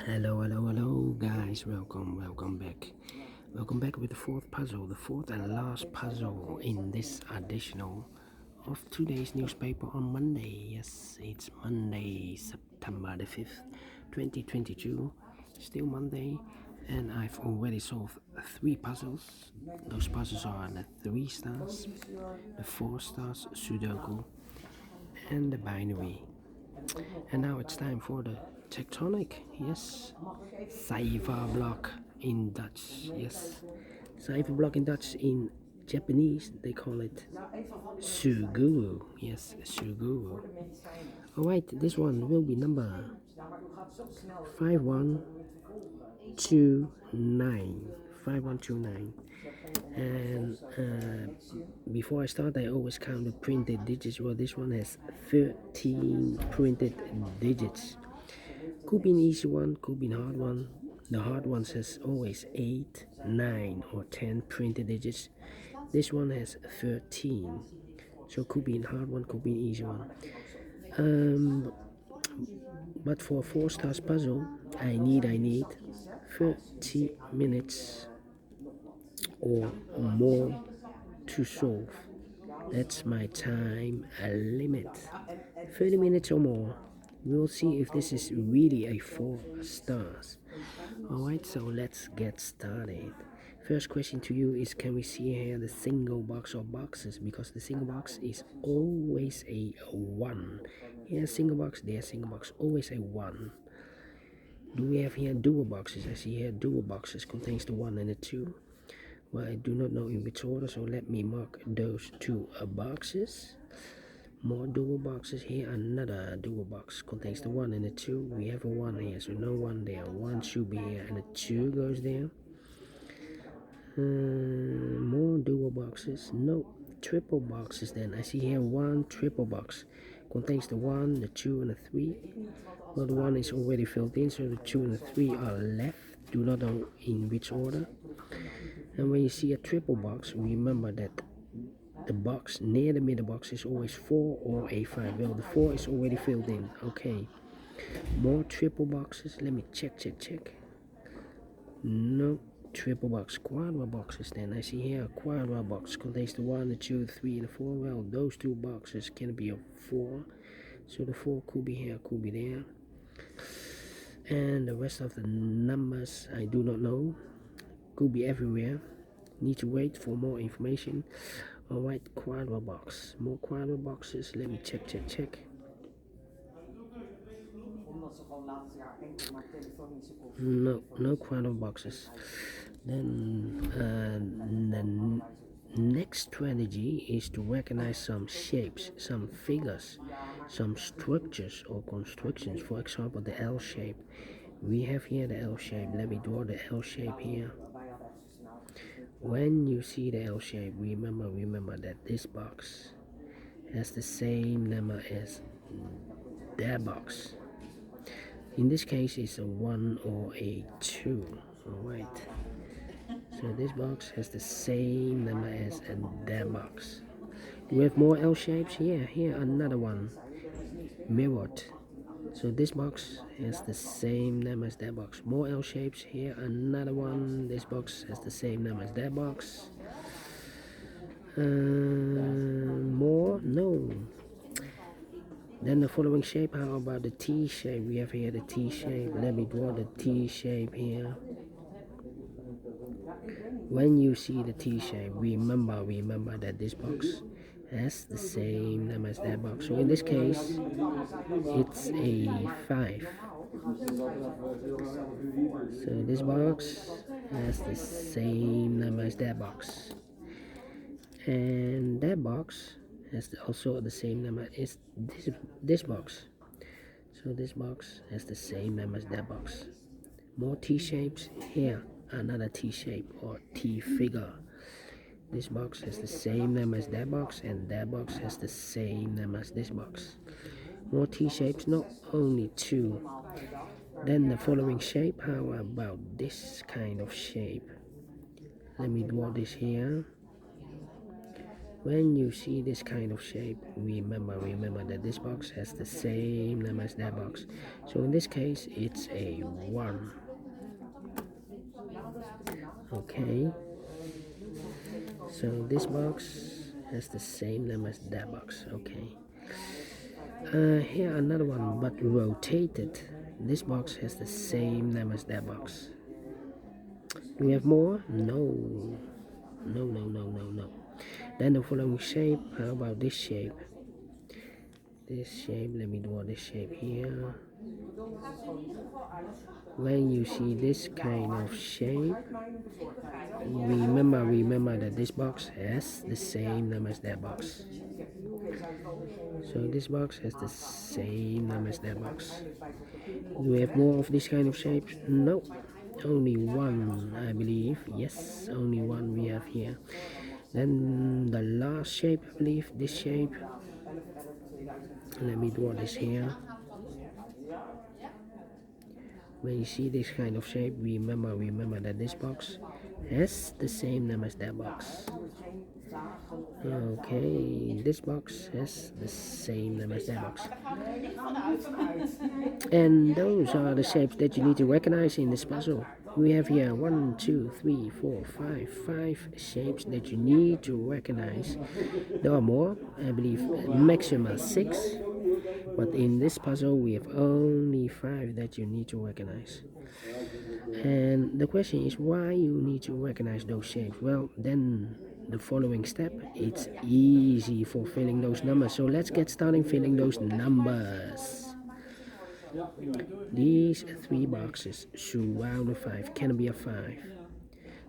Hello guys, welcome back. Welcome back with the fourth puzzle, the fourth and last puzzle in this additional of today's newspaper on Monday. Yes, it's Monday, September the 5th, 2022. Still Monday, and I've already solved 3 puzzles. Those puzzles are the 3 stars, the 4 stars Sudoku, and the binary. And now it's time for the tectonic, yes, cipher block in Dutch, yes, cipher block in Dutch. In Japanese they call it Suguru, yes, Suguru. Alright, this one will be number 5129. 5129. And before I start, I always count the printed digits. Well, this one has 13 printed digits. Could be an easy one, could be a hard one. The hard one says always 8, 9 or 10 printed digits. This one has 13, so could be a hard one, could be an easy one. But for a 4 stars puzzle, I need 30 minutes or more to solve. That's my time limit. 30 minutes or more. We'll see if this is really a 4 stars. Alright, so let's get started. First question to you is, can we see here the single box or boxes? Because the single box is always a 1. Here single box, there single box, always a 1. Do we have here dual boxes? I see here dual boxes contains the 1 and the 2. Well, I do not know in which order, so let me mark those 2 boxes. More dual boxes here. Another dual box contains the 1 and the 2. We have a 1 here, so no 1 there. 1 should be here, and the 2 goes there. More dual boxes. No triple boxes then. I see here 1 triple box contains the 1, the 2 and the 3. Well, the 1 is already filled in, so the 2 and the 3 are left. Do not know in which order. And when you see a triple box, remember that the box near the middle box is always 4 or a 5. Well, the 4 is already filled in. Okay. More triple boxes. Let me check. No triple box. Quadra boxes then. I see here a quadra box contains the 1, the 2, the 3 and the 4. Well, those 2 boxes can be a 4. So the 4 could be here, could be there. And the rest of the numbers I do not know. Could be everywhere. Need to wait for more information. Alright, quadra box. More quadra boxes. Let me check. No quadra boxes. Then the next strategy is to recognize some shapes, some figures, some structures or constructions. For example, the L shape. We have here the L shape. Let me draw the L shape here. When you see the L shape, remember that this box has the same number as that box. In this case, it's a 1 or a 2. Alright. So this box has the same number as that box. We have more L shapes here. Here another one. Mirrored. So this box has the same number as that box. More L shapes. Here another one. This box has the same number as that box. More? No. Then the following shape. How about the T shape? We have here the T shape. Let me draw the T shape here. When you see the T shape, remember that this box has the same number as that box. So in this case, it's a 5. So this box has the same number as that box. And that box has also the same number as this box. So this box has the same number as that box. More T shapes here. Another T shape or T figure. This box has the same number as that box, and that box has the same number as this box. More T shapes, not only 2. Then the following shape. How about this kind of shape? Let me draw this here. When you see this kind of shape, remember that this box has the same name as that box. So in this case, it's a 1. Okay. So this box has the same name as that box. Okay. Here another one, but rotated. This box has the same name as that box. Do we have more? No. No. Then the following shape. How about this shape? This shape, let me draw this shape here. When you see this kind of shape, remember that this box has the same name as that box. So this box has the same name as that box. Do we have more of this kind of shapes? No, only one, I believe. Yes, only one we have here. Then the last shape, I believe, this shape. Let me draw this here. When you see this kind of shape, remember that this box has the same name as that box. Okay, this box has the same name as that box. And those are the shapes that you need to recognize in this puzzle. We have here 1, 2, 3, 4, 5 shapes that you need to recognize. There are more, I believe maximum 6, but in this puzzle we have only 5 that you need to recognize. And the question is why you need to recognize those shapes. Well, then the following step, it's easy for filling those numbers. So let's get started filling those numbers. These 3 boxes surround the 5 can be a 5.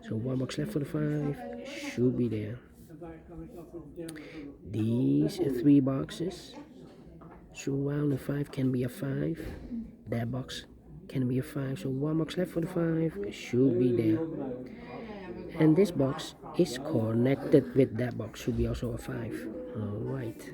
So 1 box left for the 5 should be there. These 3 boxes surround the 5 can be a 5. That box can be a 5. So 1 box left for the 5 should be there. And this box is connected with that box, should be also a 5. Alright.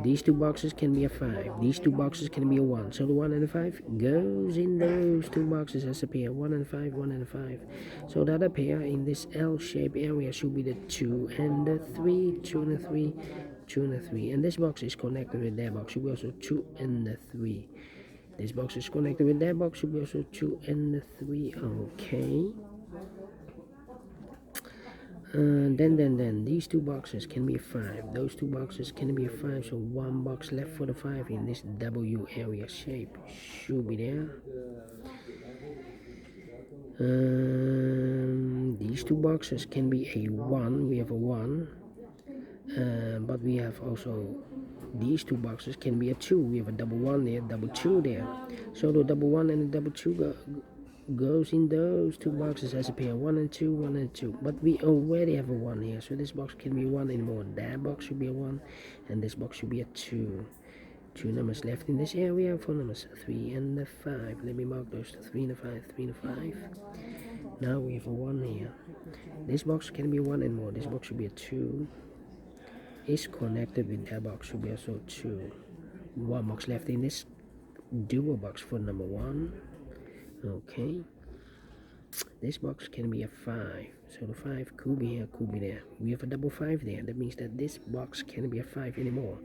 These 2 boxes can be a 5. These 2 boxes can be a 1. So the 1 and the 5 goes in those 2 boxes as a pair. 1 and 5, 1 and 5. So the other pair in this L-shaped area should be the 2 and the 3. 2 and the 3. 2 and the 3. And this box is connected with that box. Should be also 2 and the 3. This box is connected with that box. Should be also 2 and the 3. Okay. Then these 2 boxes can be a 5. Those 2 boxes can be a 5. So 1 box left for the 5 in this W area shape should be there. These 2 boxes can be a 1. We have a 1. But we have also these 2 boxes can be a 2. We have a double 1 there, double 2 there. So the double 1 and the double 2 goes in those 2 boxes as a pair. 1 and 2, 1 and 2. But we already have a 1 here, so this box can be 1 anymore. That box should be a 1, and this box should be a 2. 2 numbers left in this area for numbers 3 and the 5. Let me mark those 3 and the 5, 3 and the 5. Now we have a 1 here. This box can be 1 anymore. This box should be a 2. Is connected with that box, should be also 2. 1 box left in this dual box for number 1. Okay, this box can be a 5, so the 5 could be here, could be there. We have a double 5 there. That means that this box can't be a 5 anymore.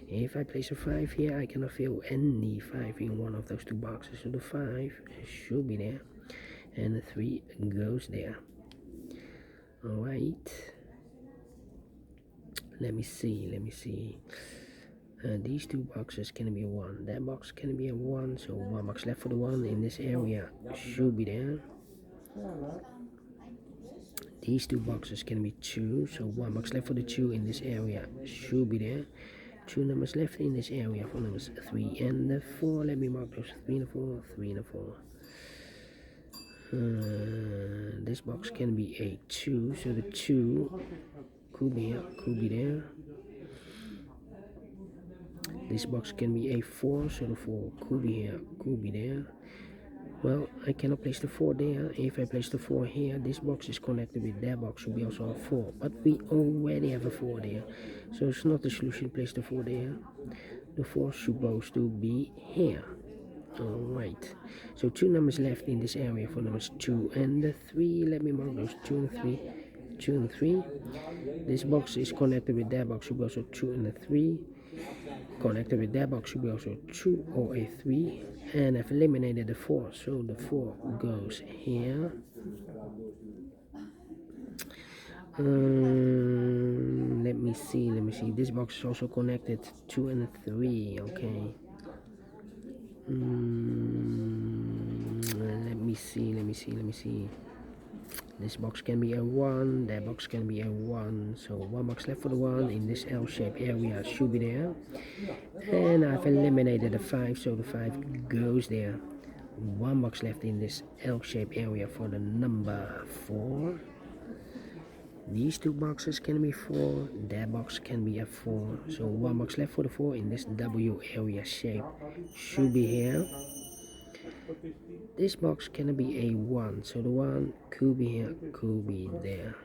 If I place a 5 here, I cannot fill any 5 in one of those 2 boxes, so the 5 should be there and the 3 goes there. Alright, let me see. These 2 boxes can be a 1. That box can be a 1, so 1 box left for the 1 in this area should be there. These 2 boxes can be 2, so 1 box left for the 2 in this area should be there. 2 numbers left in this area for numbers 3 and the 4. Let me mark those 3 and the 4, 3 and the 4. This box can be a 2, so the 2 could be here, could be there. This box can be a 4, so the 4 could be here, could be there. Well, I cannot place the 4 there. If I place the 4 here, this box is connected with that box, should be also a 4. But we already have a 4 there, so it's not the solution to place the 4 there. The 4 is supposed to be here. Alright, so 2 numbers left in this area for numbers 2 and the 3. Let me mark those 2 and 3. 2 and 3. This box is connected with that box, should be also 2 and a 3. Connected with that box should be also 2 or a 3. And I've eliminated the 4, so the 4 goes here. Let me see. This box is also connected 2 and 3. Okay. Let me see. This box can be a 1, that box can be a 1. So 1 box left for the 1 in this L-shaped area should be there. And I've eliminated the 5, so the 5 goes there. 1 box left in this L-shaped area for the number 4. These 2 boxes can be 4, that box can be a 4. So 1 box left for the 4 in this W area shape should be here. This box can be a 1, so the 1 could be here, could be there.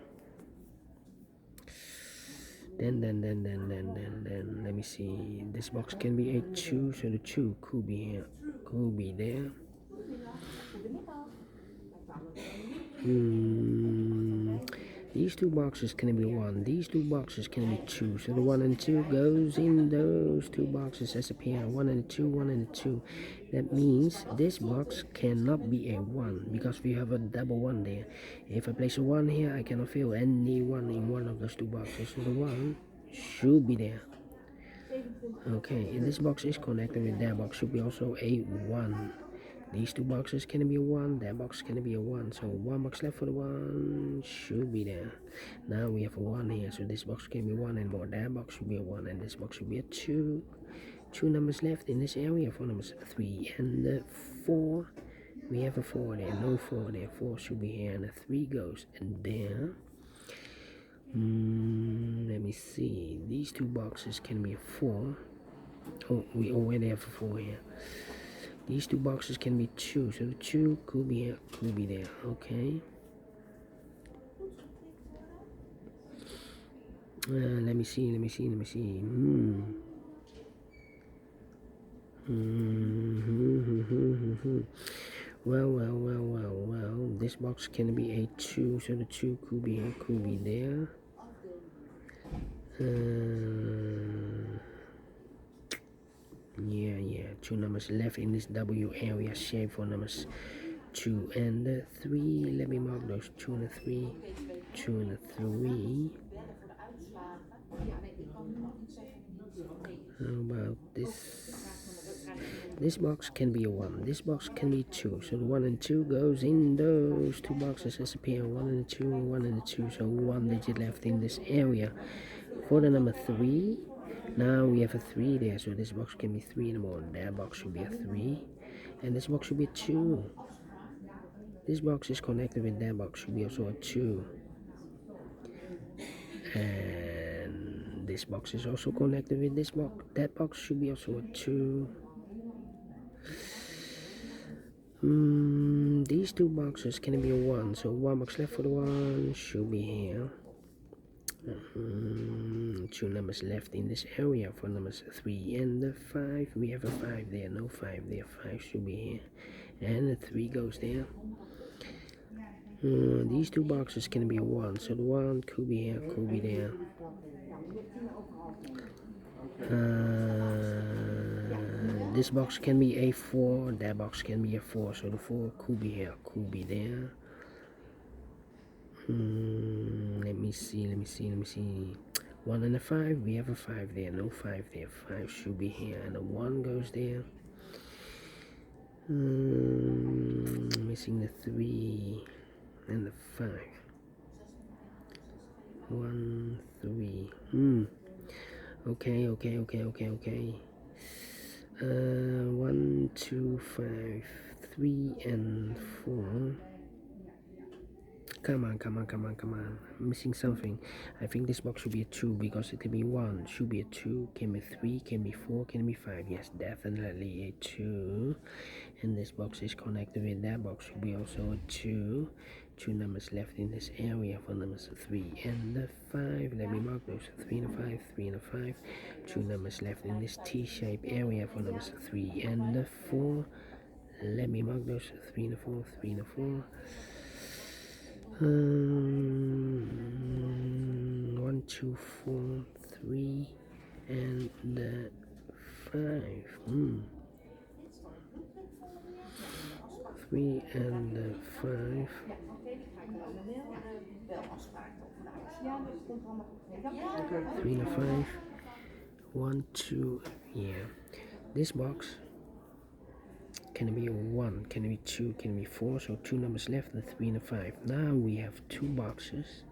Then, let me see. This box can be a 2, so the 2 could be here, could be there. These 2 boxes can be 1, these 2 boxes can be 2, so the 1 and 2 goes in those 2 boxes as a pair, 1 and 2, 1 and 2. That means this box cannot be a 1 because we have a double 1 there. If I place a 1 here, I cannot fill any 1 in one of those 2 boxes, so the 1 should be there. Okay, and this box is connected with that box, should be also a 1. These 2 boxes can be a 1, that box can be a 1, so 1 box left for the 1 should be there. Now we have a 1 here, so this box can be 1 and more, that box should be a 1, and this box should be a 2. 2 numbers left in this area for numbers 3 and 4. We have a 4 there, no 4 there, 4 should be here, and a 3 goes there. Let me see, these 2 boxes can be a 4. Oh, we already have a 4 here. These 2 boxes can be 2, so the 2 could be here, could be there. Okay. Let me see. Well. This box can be a 2, so the 2 could be here, could be there. Yeah. 2 numbers left in this W area shape for numbers 2 and 3. Let me mark those 2 and 3. 2 and 3. How about this? This box can be a 1. This box can be 2. So the 1 and 2 goes in those 2 boxes as a pair. 1 and 2, 1 and 2. So 1 digit left in this area. For the number 3. Now we have a 3 there. So this box can be 3 and more. That box should be a 3. And this box should be a 2. This box is connected with that box. Should be also a 2. And this box is also connected with this box. That box should be also a 2. These 2 boxes can be a 1. So 1 box left for the 1 should be here. 2 numbers left in this area for numbers 3 and 5. We have a 5 there, no 5 there. 5 should be here. And the 3 goes there. These 2 boxes can be a 1, so the 1 could be here, could be there. This box can be a 4, that box can be a 4, so the 4 could be here, could be there. Let me see. 1 and a 5, we have a 5 there, no 5 there. 5 should be here, and the 1 goes there. Missing the 3 and the 5. 1, 3. Okay. 1, 2, 5, 3 and 4. Come on. I'm missing something. I think this box should be a 2 because it can be 1, should be a 2, can be 3, can be 4, can be 5. Yes, definitely a 2. And this box is connected with that box, should be also a 2. 2 numbers left in this area for numbers 3 and 5. Let me mark those 3 and 5, 3 and 5. 2 numbers left in this T-shaped area for numbers 3 and 4. Let me mark those 3 and 4, 3 and 4. 2, 4, 3, and the 5. 3 and the 5. 3 and 5. 1, 2, yeah. This box can be 1, can be 2, can be 4, so 2 numbers left, the 3 and the 5. Now we have 2 boxes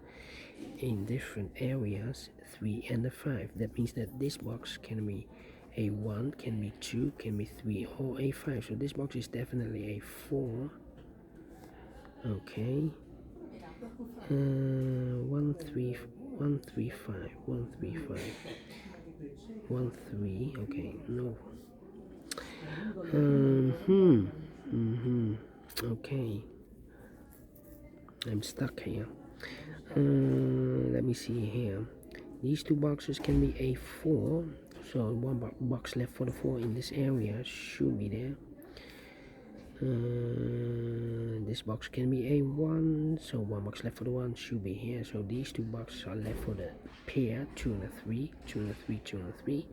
in different areas, 3 and the 5. That means that this box can be a 1, can be 2, can be 3, or a 5. So this box is definitely a 4. Okay. 1, 3, 1, 3, 5, 1, 3, 5, 1, 3. Okay, no. Okay. I'm stuck here. Let me see here. These 2 boxes can be a 4, so 1 box left for the 4 in this area should be there. This box can be a 1, so 1 box left for the 1 should be here. So these 2 boxes are left for the pair, 2 and a 3, 2 and a 3, 2 and a 3.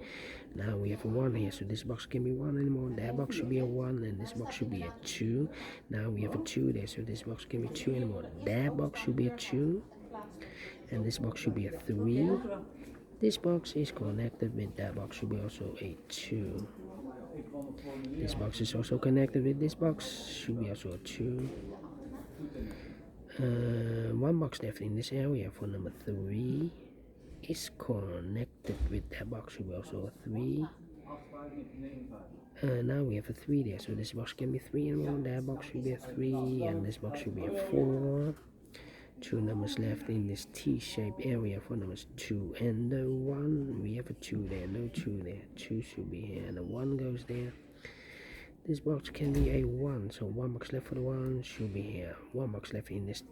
Now we have a 1 here, so this box can be 1 anymore. That box should be a 1, and this box should be a 2. Now we have a 2 there, so this box can be 2 anymore. That box should be a 2, and this box should be a 3. This box is connected with that box, should be also a 2. This box is also connected with this box, should be also a 2. 1 box left in this area for number 3 is connected with that box, should be also a 3. Now we have a 3 there, so this box can be 3 and more. That box should be a 3, and this box should be a 4. 2 numbers left in this T-shaped area for numbers 2 and the 1. We have a 2 there, no 2 there. 2 should be here, and the 1 goes there. This box can be a 1, so 1 box left for the 1 should be here. 1 box left in this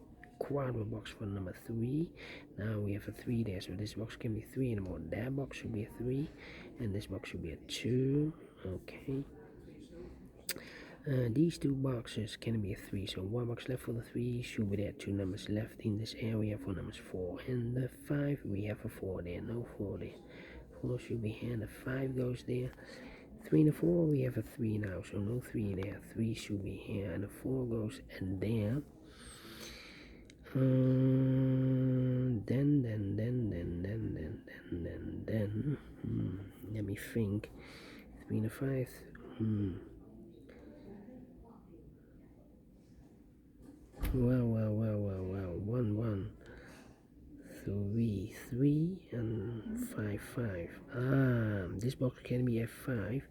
quadro box for number 3. Now we have a 3 there, so this box can be 3 and more. That box should be a 3, and this box should be a 2. Okay. These 2 boxes can be a 3, so 1 box left for the 3 should be there. 2 numbers left in this area for numbers 4 and the 5. We have a 4 there, no 4 there. 4 should be here, and the 5 goes there. 3 and the 4, we have a 3 now, so no 3 there. 3 should be here, and the 4 goes and there. Then. Let me think. 3 and the 5. Well. 1, 1, 3, 3, and 5, 5. This box can be a 5,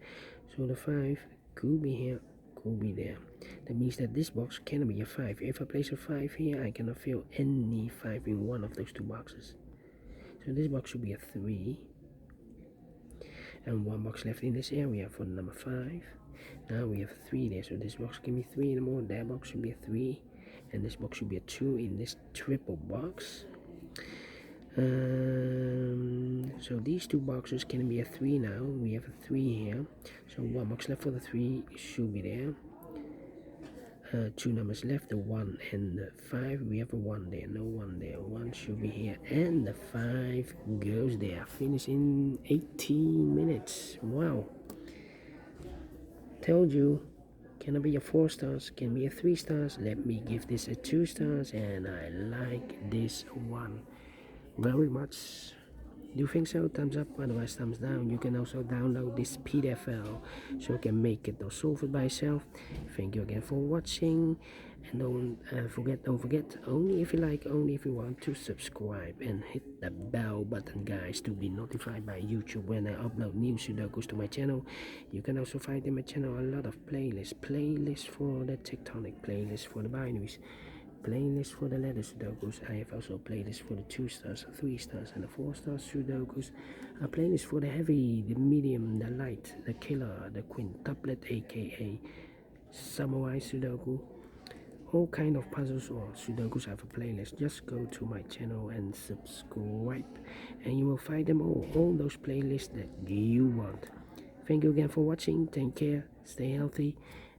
so the 5 could be here, could be there. That means that this box can be a 5. If I place a 5 here, I cannot fill any 5 in one of those 2 boxes. So this box should be a 3, and 1 box left in this area for the number 5. Now we have a 3 there, so this box can be 3 anymore. That box should be a 3, and this box should be a 2 in this triple box. So these 2 boxes can be a 3 now. We have a 3 here, so 1 box left for the 3 should be there. 2 numbers left, the 1 and the 5. We have a 1 there, no 1 there. 1 should be here, and the 5 goes there. Finish in 18 minutes. Wow. Told you. Can it be a 4 stars? Can be a 3 stars? Let me give this a 2 stars, and I like this one very much. Do you think so? Thumbs up, otherwise thumbs down. You can also download this PDF file so you can make it or solve it by yourself. Thank you again for watching, and don't forget, only if you like, only if you want, to subscribe and hit the bell button, guys, to be notified by YouTube when I upload new Sudokus to my channel. You can also find in my channel a lot of playlists for the Tectonic, playlists for the binaries, playlist for the letter Sudokus. I have also a playlist for the 2 stars, 3 stars, and the 4 stars Sudokus. A playlist for the heavy, the medium, the light, the killer, the quintuplet, aka samurai Sudoku. All kind of puzzles or Sudokus have a playlist. Just go to my channel and subscribe, and you will find them all those playlists that you want. Thank you again for watching. Take care, stay healthy,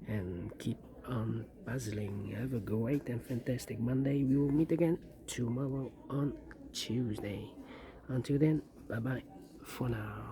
and keep on puzzling. Have a great and fantastic Monday. We will meet again tomorrow on Tuesday. Until then, bye bye for now.